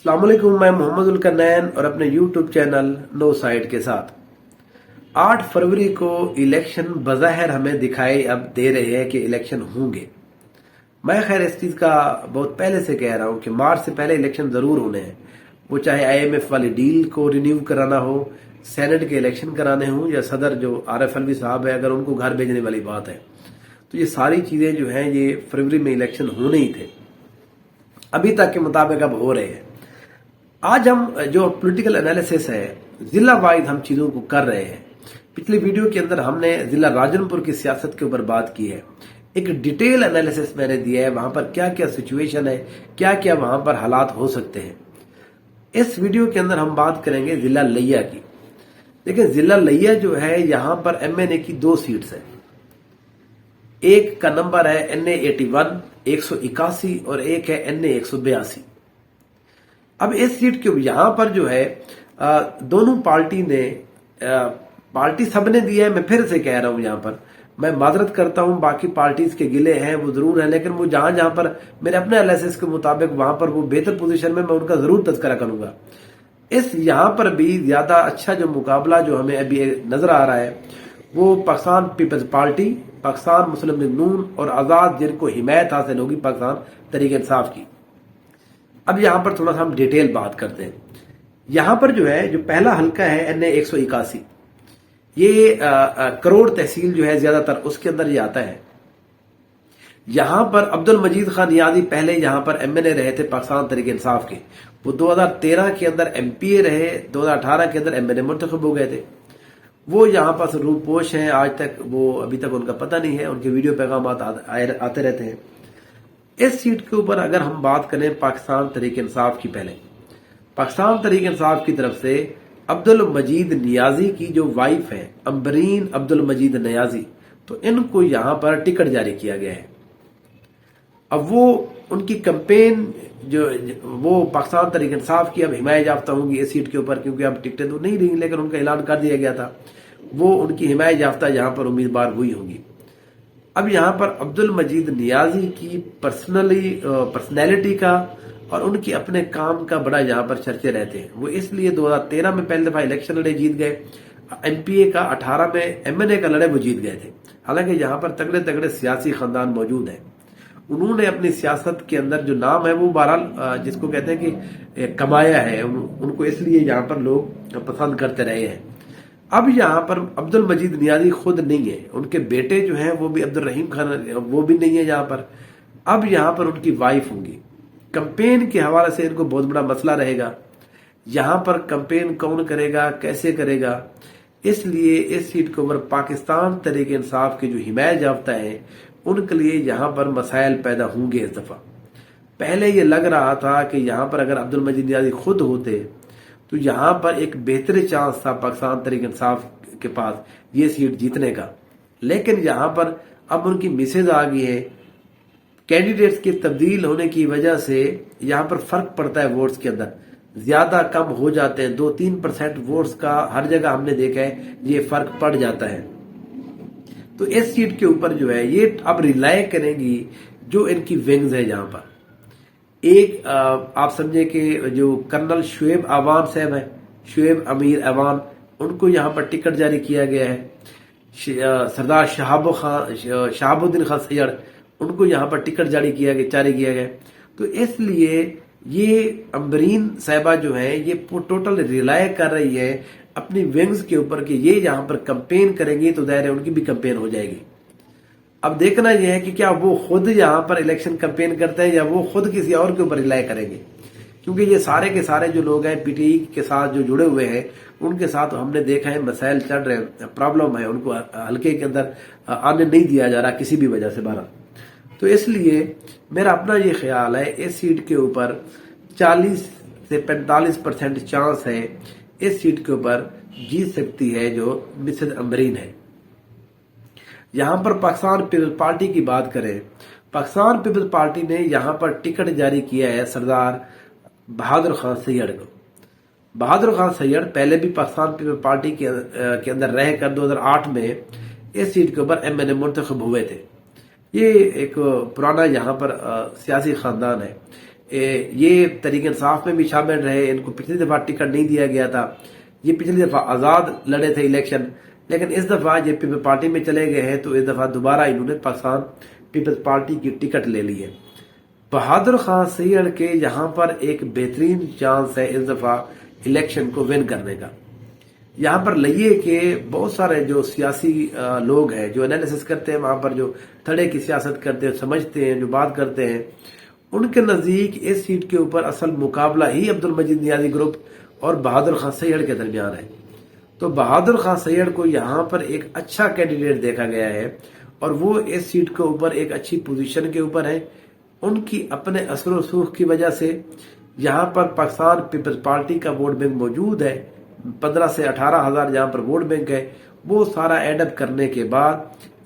अस्सलाम वालेकुम, मैं मोहम्मद उल कन्नैन और अपने यूट्यूब चैनल नो साइड के साथ 8 फरवरी को इलेक्शन बज़ाहिर हमें दिखाई अब दे रहे हैं कि इलेक्शन होंगे। मैं खैर इस चीज़ का बहुत पहले से कह रहा हूं कि मार्च से पहले इलेक्शन ज़रूर होने हैं, वो चाहे IMF वाली डील को रिन्यू कराना हो, सेनेट के इलेक्शन कराने हों या सदर जो RF अलवी साहब है अगर उनको घर भेजने वाली बात है, तो ये सारी चीज़ें जो हैं ये फरवरी में इलेक्शन होने ही थे, अभी तक के मुताबिक अब हो रहे हैं। आज हम जो पॉलिटिकल एनालिसिस है जिला वाइज हम चीजों को कर रहे हैं। पिछली वीडियो के अंदर हमने जिला राजनपुर की सियासत के ऊपर बात की है, एक डिटेल एनालिसिस मैंने दिया है, वहां पर क्या क्या सिचुएशन है, क्या क्या वहां पर हालात हो सकते हैं। इस वीडियो के अंदर हम बात करेंगे जिला लिया की। देखिए जिला लिया जो है यहां पर MNA की 2 सीट्स है, एक का नंबर है NA 81 181 और एक है NA 182। अब इस सीट के यहां पर जो है दोनों पार्टी ने पार्टी सबने दिया है। मैं फिर से कह रहा हूं, यहां पर मैं माजरत करता हूं, बाकी पार्टीज के गिले हैं वो जरूर है, लेकिन वो जहां जहां पर मेरे अपने एनालिसिस के मुताबिक वहां पर वो बेहतर पोजीशन में, मैं उनका जरूर तज़किरा करूंगा। इस यहां पर भी ज्यादा अच्छा जो मुकाबला जो हमें अभी नजर आ रहा है वो पाकिस्तान पीपल्स पार्टी, पाकिस्तान मुस्लिम लीग नून और आजाद, जिनको हिमायत हासिल होगी पाकिस्तान तहरीक इंसाफ की। अब यहां पर थोड़ा सा हम डिटेल बात करते हैं। यहां पर जो है जो पहला हल्का है NA 181, ये करोड़ तहसील जो है ज्यादातर उसके अंदर ये आता है। यहां पर अब्दुल मजीद खान नियाजी पहले यहां पर MNA रहे थे पाकिस्तान तहरीक इंसाफ के, वो 2013 के अंदर MPA रहे, 2018 के अंदर MNA मुंतखब हो गए थे। वो यहां पर रूपोश हैं, आज तक वो अभी तक उनका पता नहीं है, उनके वीडियो पैगाम आते रहते हैं। इस सीट के ऊपर अगर हम बात करें पाकिस्तान तहरीक इंसाफ की, पहले पाकिस्तान तहरीक इंसाफ की तरफ से अब्दुल मजीद नियाजी की जो वाइफ है अम्बरीन अब्दुल मजीद नियाजी, तो इनको यहां पर टिकट जारी किया गया है। अब वो उनकी कैंपेन जो वो पाकिस्तान तहरीक इंसाफ की अब हिमायत याफ्ता होंगी इस सीट के ऊपर, क्योंकि अब टिकटें तो नहीं रही, लेकिन उनका ऐलान कर दिया गया था, वो उनकी हिमायत याफ्ता यहां पर उम्मीदवार हुई होंगी। अब यहां पर अब्दुल मजीद नियाजी की पर्सनैलिटी का और उनकी अपने काम का बड़ा यहां पर चर्चे रहते हैं। वो इसलिए 2013 में पहली दफा इलेक्शन लड़े, जीत गए, MPA का 18 में MNA का लड़े, वो जीत गए थे। हालांकि यहां पर तगड़े तगड़े सियासी खानदान मौजूद हैं, उन्होंने अपनी सियासत के अंदर जो नाम है वो बहरहाल जिसको कहते हैं कि कमाया है, उनको इसलिए यहां पर लोग पसंद करते रहे हैं। अब यहां पर अब्दुल मजीद नियाजी खुद नहीं है, उनके बेटे जो हैं वो भी अब्दुल रहीम खान, वो भी नहीं है यहां पर। अब यहां पर उनकी वाइफ होंगी। कैंपेन के हवाले से इनको बहुत बड़ा मसला रहेगा, यहां पर कैंपेन कौन करेगा, कैसे करेगा, इसलिए इस सीट के ऊपर पाकिस्तान तहरीक इंसाफ के जो हिमायत याफ्ता है उनके लिए यहां पर मसाइल पैदा होंगे। इस दफा पहले ये लग रहा था कि यहां पर अगर अब्दुल मजीद नियाजी खुद होते तो यहां पर एक बेहतर चांस था पाकिस्तान तहरीक इंसाफ के पास ये सीट जीतने का, लेकिन यहां पर अब उनकी मिसेज आ गई है। कैंडिडेट्स के तब्दील होने की वजह से यहां पर फर्क पड़ता है, वोट्स के अंदर ज्यादा कम हो जाते हैं, 2-3% वोट्स का हर जगह हमने देखा है, ये फर्क पड़ जाता है। तो इस सीट के ऊपर जो है ये अब रिलाय करेंगी जो इनकी विंग्स है। यहां पर एक आप समझे कि जो कर्नल शुएब अवान साहब है, शुएब अमीर अवान, उनको यहां पर टिकट जारी किया गया है। सरदार शहाबुद्दीन खान सैयद, उनको यहां पर टिकट जारी किया गया। तो इसलिए ये अम्बरीन साहिबा जो है ये टोटल रिलाय कर रही है अपनी विंग्स के ऊपर कि ये यहां पर कैंपेन करेंगी तो दायरे उनकी भी कैंपेन हो जाएगी। अब देखना यह है कि क्या वो खुद यहां पर इलेक्शन कैंपेन करते हैं या वो खुद किसी और के ऊपर रिलाय करेंगे, क्योंकि ये सारे के सारे जो लोग हैं PTI के साथ जो जुड़े हुए हैं उनके साथ हमने देखा है मसाइल चल रहे हैं, प्रॉब्लम है, उनको हल्के के अंदर आने नहीं दिया जा रहा किसी भी वजह से बाहर। तो इसलिए मेरा अपना ये ख्याल है इस सीट के ऊपर 40 से 45% चांस है इस सीट के ऊपर जीत सकती है जो मिसेज अम्बरीन है। यहां पर पाकिस्तान पीपल्स पार्टी की बात करें, पाकिस्तान पीपल्स पार्टी ने यहां पर टिकट जारी किया है सरदार बहादुर खान सैयद को। बहादुर खान सैयद पहले भी पाकिस्तान पीपल्स पार्टी के अंदर रहकर 2008 में इस सीट के ऊपर MNA मुंतखब हुए थे। ये एक पुराना यहाँ पर सियासी खानदान है। یہ تحریک انصاف میں بھی شامل رہے، ان کو پچھلی دفعہ ٹکٹ نہیں دیا گیا تھا، یہ پچھلی دفعہ آزاد لڑے تھے الیکشن، لیکن اس دفعہ یہ پیپلز پارٹی میں چلے گئے ہیں، تو اس دفعہ دوبارہ انہوں نے پاکستان پیپلز پارٹی کی ٹکٹ لے لی ہے۔ بہادر خان سیڑ کے یہاں پر ایک بہترین چانس ہے اس دفعہ الیکشن کو ون کرنے کا۔ یہاں پر لئیے کہ بہت سارے جو سیاسی لوگ ہیں جو انالیسس کرتے ہیں، وہاں پر جو تھڑے کی سیاست کرتے ہیں، سمجھتے ہیں، جو بات کرتے ہیں، ان کے نزدیک اس سیٹ کے اوپر اصل مقابلہ ہی عبدالمجید نیازی گروپ اور بہادر خان سیڑ کے درمیان ہے۔ تو بہادر خان سیڑ کو یہاں پر ایک اچھا کینڈیڈیٹ دیکھا گیا ہے، اور وہ اس سیٹ کے اوپر ایک اچھی پوزیشن کے اوپر ہے۔ ان کی اپنے اثر و رسوخ کی وجہ سے یہاں پر پاکستان پیپلز پارٹی کا ووٹ بینک موجود ہے، 15 سے 18 ہزار جہاں پر ووٹ بینک ہے، وہ سارا ایڈ اپ کرنے کے بعد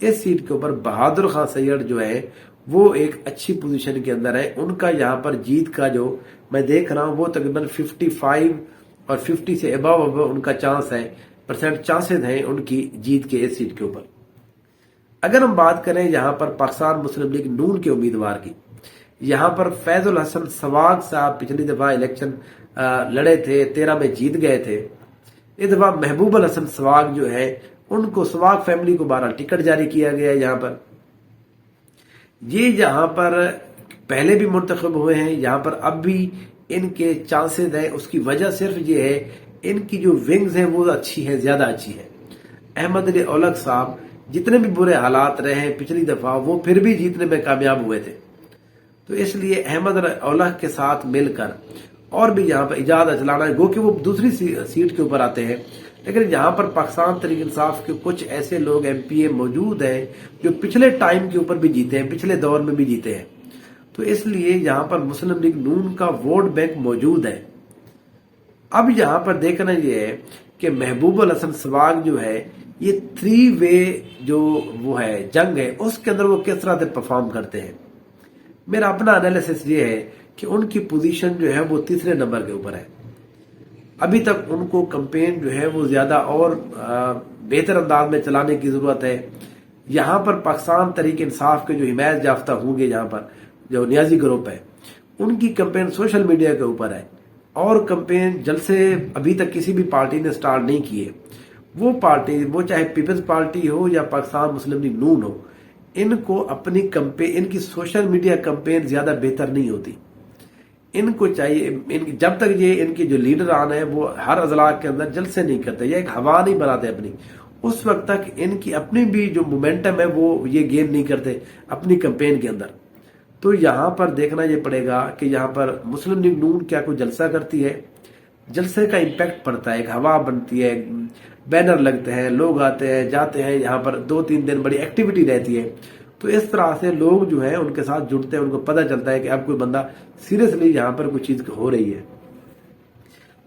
اس سیٹ کے اوپر بہادر خان سیڑ جو ہے وہ ایک اچھی پوزیشن کے اندر ہے۔ ان کا یہاں پر جیت کا جو میں دیکھ رہا ہوں وہ تقریباً 55 اور 50 سے ابو ان کا چانس ہے، پرسنٹ چانسز ہیں ان کی جیت کے اس سیٹ کے اوپر۔ اگر ہم بات کریں یہاں پر پاکستان مسلم لیگ نون کے امیدوار کی، یہاں پر فیض الحسن سواگ صاحب پچھلی دفعہ الیکشن لڑے تھے، 13 میں جیت گئے تھے۔ اس دفعہ محبوب الحسن سواگ جو ہے ان کو سواگ فیملی کو 12 ٹکٹ جاری کیا گیا ہے۔ یہاں پر یہ یہاں پر پہلے بھی منتخب ہوئے ہیں، یہاں پر اب بھی ان کے چانسز ہیں۔ اس کی وجہ صرف یہ ہے ان کی جو ونگز ہیں وہ اچھی ہے، زیادہ اچھی ہے۔ احمد علی اولک صاحب جتنے بھی برے حالات رہے ہیں پچھلی دفعہ، وہ پھر بھی جیتنے میں کامیاب ہوئے تھے، تو اس لیے احمد علی اولک کے ساتھ مل کر اور بھی یہاں پر اجاز اچلانا ہے، گو کہ وہ دوسری سیٹ کے اوپر آتے ہیں، لیکن یہاں پر پاکستان تحریک انصاف کے کچھ ایسے لوگ ایم پی اے موجود ہیں جو پچھلے ٹائم کے اوپر بھی جیتے ہیں، پچھلے دور میں بھی جیتے ہیں، تو اس لیے یہاں پر مسلم لیگ نون کا ووٹ بینک موجود ہے۔ اب یہاں پر دیکھنا یہ ہے کہ محبوب الحسن سواگ جو ہے یہ 3 وے جو وہ ہے جنگ ہے، اس کے اندر وہ کس طرح سے پرفارم کرتے ہیں۔ میرا اپنا انالیسس یہ ہے کہ ان کی پوزیشن جو ہے وہ تیسرے نمبر کے اوپر ہے۔ ابھی تک ان کو کمپین جو ہے وہ زیادہ اور بہتر انداز میں چلانے کی ضرورت ہے۔ یہاں پر پاکستان تحریک انصاف کے جو حمایت یافتہ ہوں گے، یہاں پر جو نیازی گروپ ہے، ان کی کمپین سوشل میڈیا کے اوپر ہے، اور کمپین جلسے ابھی تک کسی بھی پارٹی نے سٹارٹ نہیں کیے۔ وہ پارٹی، وہ چاہے پیپلز پارٹی ہو یا پاکستان مسلم لیگ نون ہو، ان کو اپنی کمپین، ان کی سوشل میڈیا کمپین زیادہ بہتر نہیں ہوتی۔ ان کو چاہیے جب تک یہ ان کے جو لیڈران ہیں وہ ہر اضلاع کے اندر جلسے نہیں کرتے یا ایک ہوا نہیں بناتے اپنی، اس وقت تک ان کی اپنی بھی جو مومنٹم ہے وہ یہ گین نہیں کرتے اپنی کمپین کے اندر۔ تو یہاں پر دیکھنا یہ پڑے گا کہ یہاں پر مسلم لیگ نون کیا کوئی جلسہ کرتی ہے، جلسے کا امپیکٹ پڑتا ہے، ایک ہوا بنتی ہے، بینر لگتے ہیں، لوگ آتے ہیں جاتے ہیں، یہاں پر 2-3 دن بڑی ایکٹیویٹی رہتی ہے، تو اس طرح سے لوگ جو ہیں ان کے ساتھ جڑتے ہیں، ان کو پتہ چلتا ہے کہ اب کوئی بندہ سیریسلی یہاں پر کوئی چیز ہو رہی ہے۔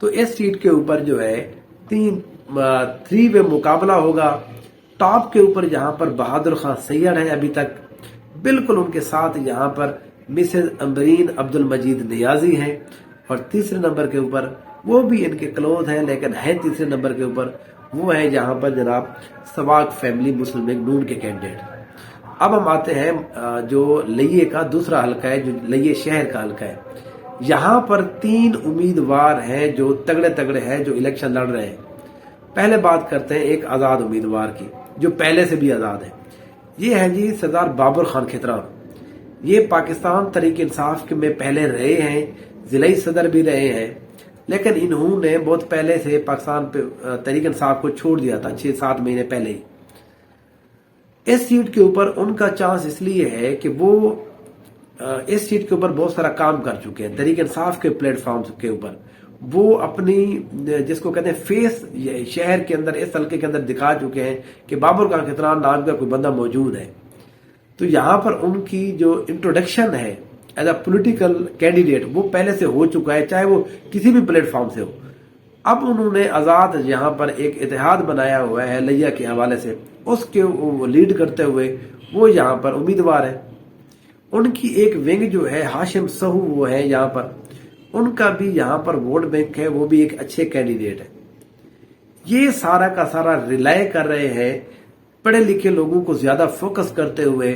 تو اس سیٹ کے اوپر جو ہے 3 وے مقابلہ ہوگا۔ ٹاپ کے اوپر یہاں پر بہادر خان سیڑ ہے ابھی تک، بالکل ان کے ساتھ یہاں پر مسز امبرین عبدالمجید نیازی ہیں، اور تیسرے نمبر کے اوپر وہ بھی ان کے کلوز ہیں لیکن ہیں تیسرے نمبر کے اوپر وہ ہیں یہاں پر جناب سواگ فیملی مسلم لیگ نون کے کینڈیڈیٹ۔ اب ہم آتے ہیں جو لئیے کا دوسرا حلقہ ہے، جو لئیے شہر کا حلقہ ہے۔ یہاں پر 3 امیدوار ہیں جو تگڑے تگڑے ہیں، جو الیکشن لڑ رہے ہیں۔ پہلے بات کرتے ہیں ایک آزاد امیدوار کی جو پہلے سے بھی آزاد ہے، یہ ہے جی سردار بابر خان کھتران۔ یہ پاکستان تحریک انصاف میں پہلے رہے ہیں، ضلعی صدر بھی رہے ہیں، لیکن انہوں نے بہت پہلے سے پاکستان تحریک انصاف کو چھوڑ دیا تھا، 6-7 مہینے پہلے ہی۔ اس سیٹ کے اوپر ان کا چانس اس لیے ہے کہ وہ اس سیٹ کے اوپر بہت سارا کام کر چکے ہیں، تحریک انصاف کے پلیٹ فارمز کے اوپر وہ اپنی جس کو کہتے ہیں فیس شہر کے اندر، اس حلقے کے اندر دکھا چکے ہیں کہ بابر خان کھتران نام کا کوئی بندہ موجود ہے۔ تو یہاں پر ان کی جو انٹروڈکشن ہے ایز اے پولیٹیکل کینڈیڈیٹ وہ پہلے سے ہو چکا ہے، چاہے وہ کسی بھی پلیٹ فارم سے ہو۔ اب انہوں نے آزاد یہاں پر ایک اتحاد بنایا ہوا ہے لیا کے حوالے سے، اس کے لیڈ کرتے ہوئے وہ یہاں پر امیدوار ہے۔ ان کی ایک ونگ جو ہے ہاشم سہو وہ ہے یہاں پر، ان کا بھی یہاں پر ووٹ بینک ہے، وہ بھی ایک اچھے کینڈیڈیٹ ہے۔ یہ سارا کا سارا ریلائے کر رہے ہیں पढ़े लिखे लोगों को ज्यादा फोकस करते हुए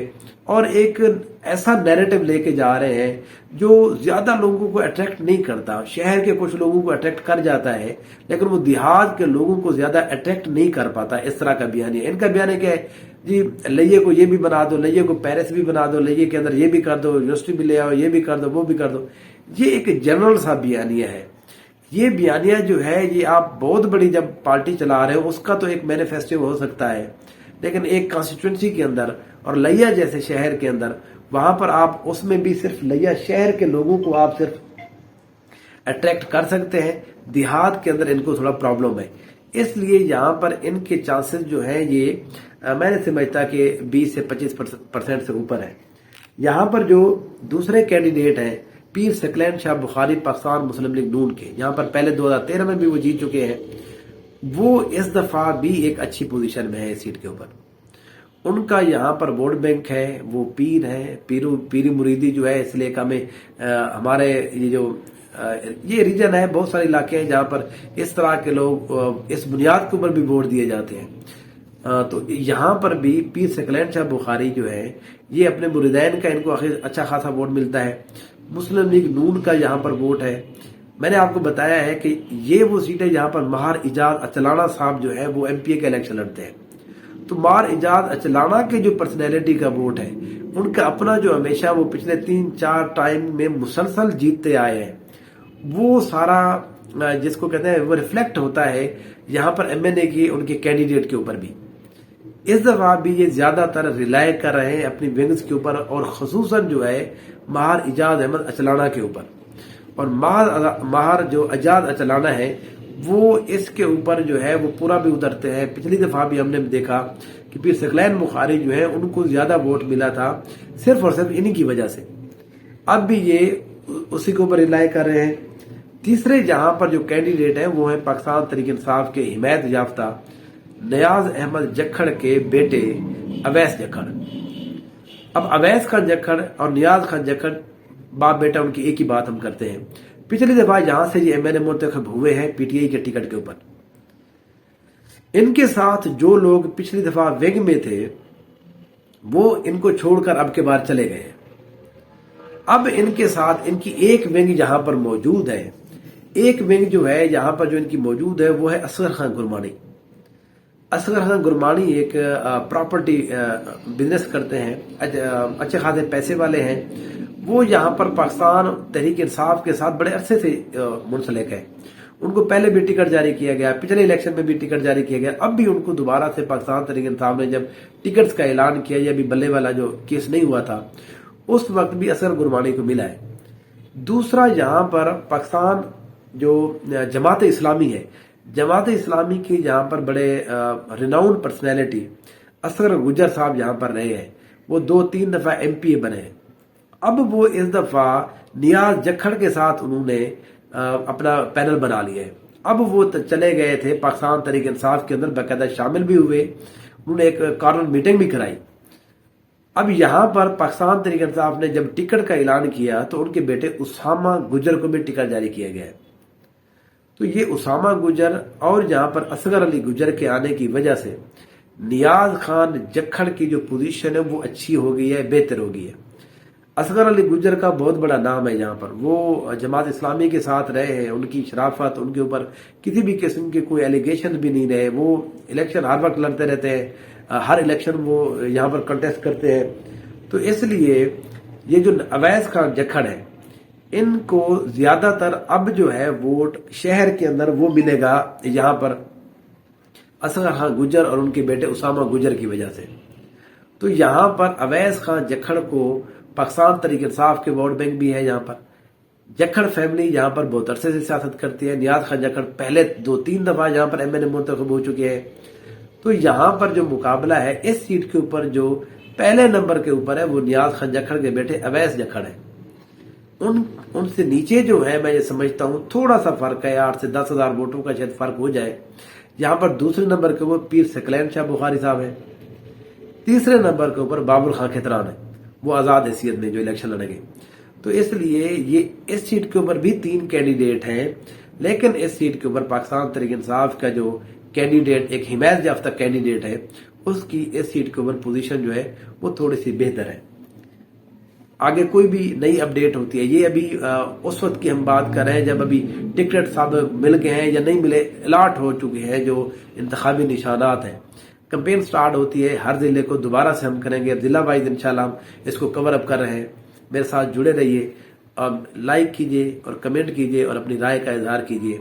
और एक ऐसा नैरेटिव लेके जा रहे हैं जो ज्यादा लोगों को अट्रैक्ट नहीं करता। शहर के कुछ लोगों को अट्रैक्ट कर जाता है, लेकिन वो देहात के लोगों को ज्यादा अट्रैक्ट नहीं कर पाता। इस तरह का बयान है इनका। बयान है क्या है जी, लइये को ये भी बना दो, लइये को पेरिस भी बना दो, लइये के अंदर ये भी कर दो, यूनिवर्सिटी भी ले आओ, ये भी कर दो, वो भी कर दो। ये एक जनरल सा बयानिया है। ये बयानिया जो है ये आप बहुत बड़ी जब पार्टी चला रहे हो उसका तो एक मैनिफेस्टो हो सकता है, लेकिन एक कॉन्स्टिट्यूंसी के अंदर और लइया जैसे शहर के अंदर, वहां पर आप उसमें भी सिर्फ लइया शहर के लोगों को आप सिर्फ अट्रैक्ट कर सकते हैं। देहात के अंदर इनको थोड़ा प्रॉब्लम है, इसलिए यहाँ पर इनके चांसेस जो है ये मैंने समझता कि 20 से 25% से ऊपर है। यहाँ पर जो दूसरे कैंडिडेट हैं पीर सकलैन शाह बुखारी पाकिस्तान मुस्लिम लीग नून के, यहाँ पर पहले 2013 में भी वो जीत चुके हैं, वो इस दफा भी एक अच्छी पोजीशन में है इस सीट के ऊपर। उनका यहाँ पर वोट बैंक है, वो पीर है, पीरी मुरीदी जो है। इसलिए हमें हमारे ये जो ये रीजन है, बहुत सारे इलाके हैं जहाँ पर इस तरह के लोग इस बुनियाद के ऊपर भी वोट दिए जाते हैं। तो यहाँ पर भी पीर सकलैन शाह बुखारी जो है ये अपने मुरीदैन का इनको अच्छा खासा वोट मिलता है। मुस्लिम लीग नून का यहाँ पर वोट है। मैंने आपको बताया है कि ये वो सीट है जहाँ पर माहर इजाज अचलाना साहब जो है वो एमपीए का इलेक्शन लड़ते हैं। तो माहर इजाज अचलाना के जो पर्सनैलिटी का वोट है, उनका अपना जो हमेशा वो पिछले 3-4 टाइम में मुसलसल जीतते आए हैं, वो सारा जिसको कहते हैं वो रिफ्लेक्ट होता है यहाँ पर एमएनए की उनके कैंडिडेट के ऊपर भी। इस दफा भी ये ज्यादातर रिलाय कर रहे हैं अपनी विंग्स के ऊपर और खसूसन जो है माहर इजाज अहमद अचलाना के ऊपर। और माहर जो इजाज अचलाना है वो इसके ऊपर जो है वो पूरा भी उतरते हैं। पिछली दफा भी हमने देखा कि पीर सकलैन बुखारी जो है उनको ज्यादा वोट मिला था सिर्फ और सिर्फ इन्हीं की वजह से। अब भी ये उसी के ऊपर रिलाय कर रहे हैं। तीसरे जहां पर जो कैंडिडेट है वो है पाकिस्तान तहरीक इंसाफ के हिमायत याफ्ता नियाज अहमद जक्खड़ के बेटे अवैस जक्खड़। अब अवैस खान जक्खड़ और नियाज खान जक्खड़ बाप बेटा उनकी एक ही बात हम करते हैं। पिछली दफा यहां से ये एमएनए मुंतखब हुए हैं पीटीआई के टिकट के ऊपर। इनके साथ जो लोग पिछली दफा विंग में थे वो इनको छोड़कर अब के बार चले गए। अब इनके साथ इनकी एक विंग यहां पर मौजूद है। एक विंग जो है यहां पर जो इनकी मौजूद है वो है असगर खान गुरमानी। असगर खान गुरमानी एक प्रॉपर्टी बिजनेस करते हैं, अच्छे खासे पैसे वाले हैं। वो यहाँ पर पाकिस्तान तहरीक इंसाफ के साथ बड़े अरसे से मुंसलिक है। उनको पहले भी टिकट जारी किया गया, पिछले इलेक्शन में भी टिकट जारी किया गया। अब भी उनको दोबारा से पाकिस्तान तहरीक इंसाफ ने जब टिकट्स का ऐलान किया, या अभी बल्ले वाला जो केस नहीं हुआ था, उस वक्त भी असगर गुरमानी को मिला है। दूसरा यहाँ पर पाकिस्तान जो जमात इस्लामी है, जमात इस्लामी की जहाँ पर बड़े रिनाउंड पर्सनैलिटी असगर गुजर साहब यहाँ पर रहे हैं। वो 2-3 दफा एमपीए बने हैं। अब वो इस दफा नियाज जक्खड़ के साथ उन्होंने अपना पैनल बना लिया है। अब वो चले गए थे पाकिस्तान तहरीक इंसाफ के अंदर, बाकायदा शामिल भी हुए, उन्होंने एक कॉर्नर मीटिंग भी कराई। अब यहाँ पर पाकिस्तान तहरीक इंसाफ ने जब टिकट का ऐलान किया तो उनके बेटे उसामा गुजर को भी टिकट जारी किया गया है। तो ये उसामा गुजर और यहाँ पर असगर अली गुजर के आने की वजह से नियाज खान जक्खड़ की जो पोजीशन है वो अच्छी हो गई है, बेहतर हो गई है। असगर अली गुजर का बहुत बड़ा नाम है यहाँ पर। वो जमात इस्लामी के साथ रहे हैं, उनकी शराफत, उनके ऊपर किसी भी किस्म के कोई एलिगेशन भी नहीं रहे। वो इलेक्शन हर वक्त लड़ते रहते हैं, हर इलेक्शन वो यहाँ पर कंटेस्ट करते हैं। तो इसलिए ये जो अवैस खान जक्खड़ है, इनको ज्यादातर अब जो है वोट शहर के अंदर वो मिलेगा यहाँ पर असगर खान गुजर और उनके बेटे उसामा गुजर की वजह से। तो यहाँ पर अवैस खान जक्खड़ को पाकिस्तान तहरीक इंसाफ के वोट बैंक भी है। यहाँ पर जक्खड़ फैमिली यहाँ पर बहुत अरसे से सियासत करती है। नियाज खान जक्खड़ पहले 2-3 दफा यहाँ पर एमएनए मुंतखब हो चुके हैं। तो यहाँ पर जो मुकाबला है इस सीट के ऊपर जो पहले नंबर के ऊपर है वो नियाज खान जक्खड़ के बेटे अवैस जक्खड़ है। उनसे नीचे जो है मैं ये समझता हूँ थोड़ा सा फर्क है, 8 से 10 हजार वोटों का शायद फर्क हो जाए। यहाँ पर दूसरे नंबर के ऊपर पीर सकलैन शाह बुखारी साहब है। तीसरे नंबर के ऊपर बाबुल खान खितरान है, वो आजाद हैसियत में जो इलेक्शन लड़ेंगे। तो इसलिए ये इस सीट के ऊपर भी 3 कैंडिडेट हैं, लेकिन इस सीट के ऊपर पाकिस्तान तहरीक इंसाफ का जो कैंडिडेट एक हिमायत याफ्ता कैंडिडेट है اس کی اس سیٹ کے اوپر پوزیشن جو ہے وہ تھوڑی سی بہتر ہے. آگے کوئی بھی نئی اپڈیٹ ہوتی ہے، یہ ابھی اس وقت کی ہم بات کر رہے ہیں جب ابھی ٹکٹ صاحب مل گئے ہیں یا نہیں ملے، الاٹ ہو چکے ہیں جو انتخابی نشانات ہیں. کمپین سٹارٹ ہوتی ہے ہر ضلع کو، دوبارہ سے ہم کریں گے ضلع وائز، انشاءاللہ ہم اس کو کور اپ کر رہے ہیں. میرے ساتھ جڑے رہیے، لائک کیجئے اور کمنٹ کیجئے اور اپنی رائے کا اظہار کیجئے.